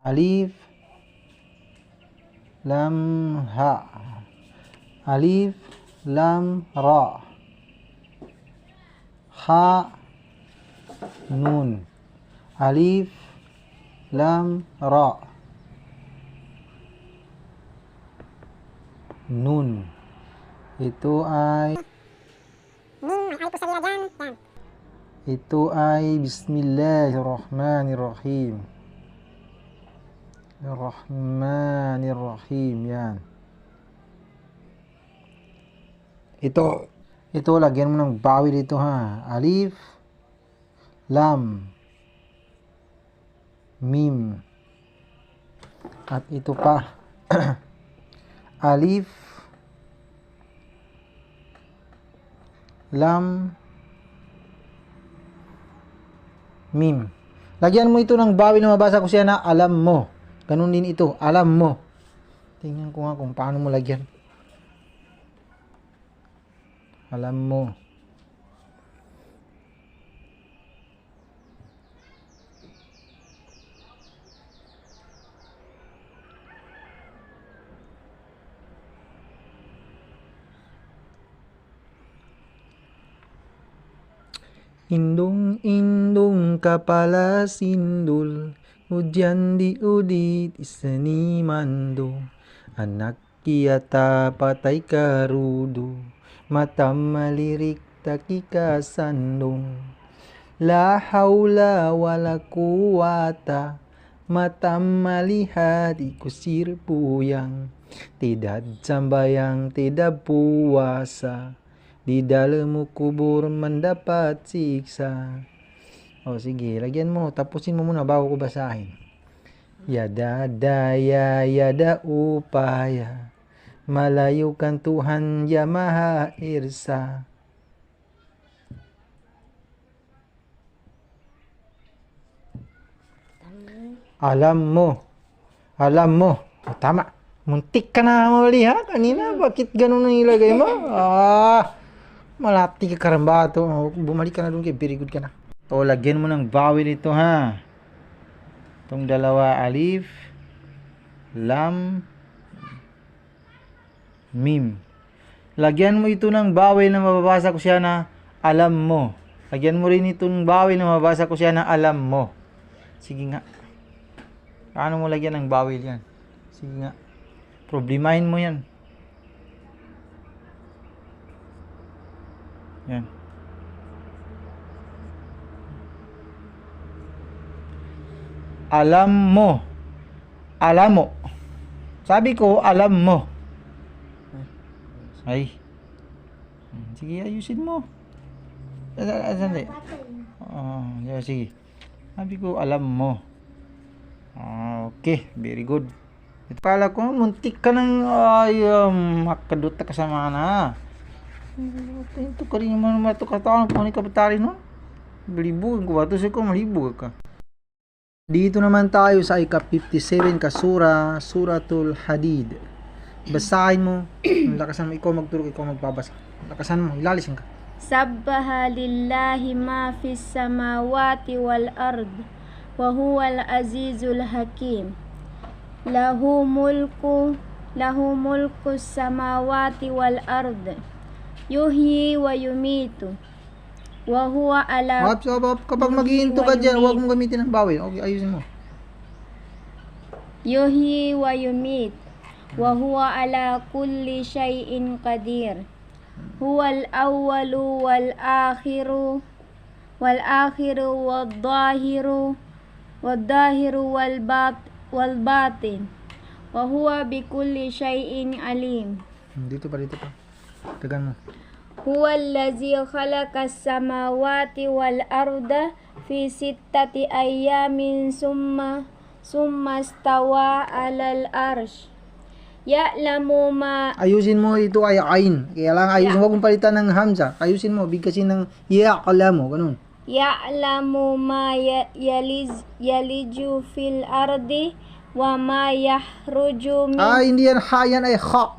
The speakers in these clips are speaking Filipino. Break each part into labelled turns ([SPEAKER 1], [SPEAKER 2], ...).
[SPEAKER 1] alif, lam, ha, alif, lam, ra, ha, nun, alif, lam, ra, nun. Ito ay Bismillahirrahmanirrahim. Rahmanirrahim. Yan. Ito lagyan mo ng bawil dito ha. Alif, lam, mim. At ito pa. Alif, lam, mim. Lagyan mo ito ng bawil na mabasa ko siya na alam mo. Ganun din ito, alam mo. Tingnan ko nga kung paano mo lagyan. Alam mo. Indung kapala sindul, ujian diudit iseni mando, anak kiata patay karudu, matam malirik takika sandung, la haula wala quwata, matam malihat ikusir puyang, tidak sambayang tidak puasa, di dalam kubur mendapat siksa. O sige, lagyan mo, tapusin mo muna bago ko basahin. Yada daya, yada upaya, malayukan Tuhan ya Maha Esa. Alam mo. O, tama. Muntik ka na mali ha kanina. Bakit ganun ang ilagay mo? Malati ka karambato. Bumalik ka na doon kay very good ka na. O, lagyan mo ng bawil ito ha. Itong dalawa, alif, lam, mim. Lagyan mo ito ng bawil na mababasa ko siya na alam mo. Lagyan mo rin itong bawil na mababasa ko siya na alam mo. Sige nga. Paano mo lagyan ng bawil yan? Sige nga. Problemahin mo yan. Yan. Alam mo. Alam mo. Sabi ko, alam mo. Ay. Sige, ayusin mo. Sandali. Sige. Sabi ko, alam mo. Okay, very good. Ito pala ko, muntik ka ng makaduta ka sa mga na. Ito ka rin naman ito katawan po ni kapatari no? Malibog ko ba? Ito siya ko malibog ka. Dito naman tayo sa ika-57 kasura, Suratul Hadid. Basahin mo. Lakasan mo, ikaw magturo, ikaw magbabasa. Lakasan mo, ilalisin ka.
[SPEAKER 2] Sabbaha lillahi ma fis samawati wal ard, wa huwal azizul hakim. Lahu mulku samawati wal ard, yuhyi wa yumitu, wa huwa ala.
[SPEAKER 1] Kapag maghihinto ka dyan, huwag mong gamitin ang bawil. Okay, ayusin mo.
[SPEAKER 2] Yuhyi wa yumit, wa huwa ala kulli shay'in qadir. Huwal awwalu wal akhiru wal dahiru wal batin, wa huwa bikulli shay'in alim.
[SPEAKER 1] Dito pa. Tagan mo.
[SPEAKER 2] Huwa allazi khalaqa as-samawati wal arda fi sittati ayyamin summa istawa 'alal arsh. Ya'lamu ma.
[SPEAKER 1] Ayusin mo, ito ay ain. Kaya lang ayusin, huwag mong palitan ng hamza. Ayusin mo, bigkasin ng ya'lamu, ganun.
[SPEAKER 2] Ya'lamu ma yaliju fil ardi wa ma yahruju min.
[SPEAKER 1] Hindi yan ha, yan ay kha.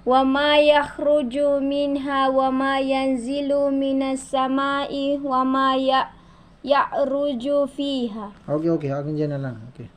[SPEAKER 2] Wa ma yakhruju minha wa ma yanzilu minas samai wa ma ya'ruju fiha.
[SPEAKER 1] Okay, akin dyan na lang. Okay.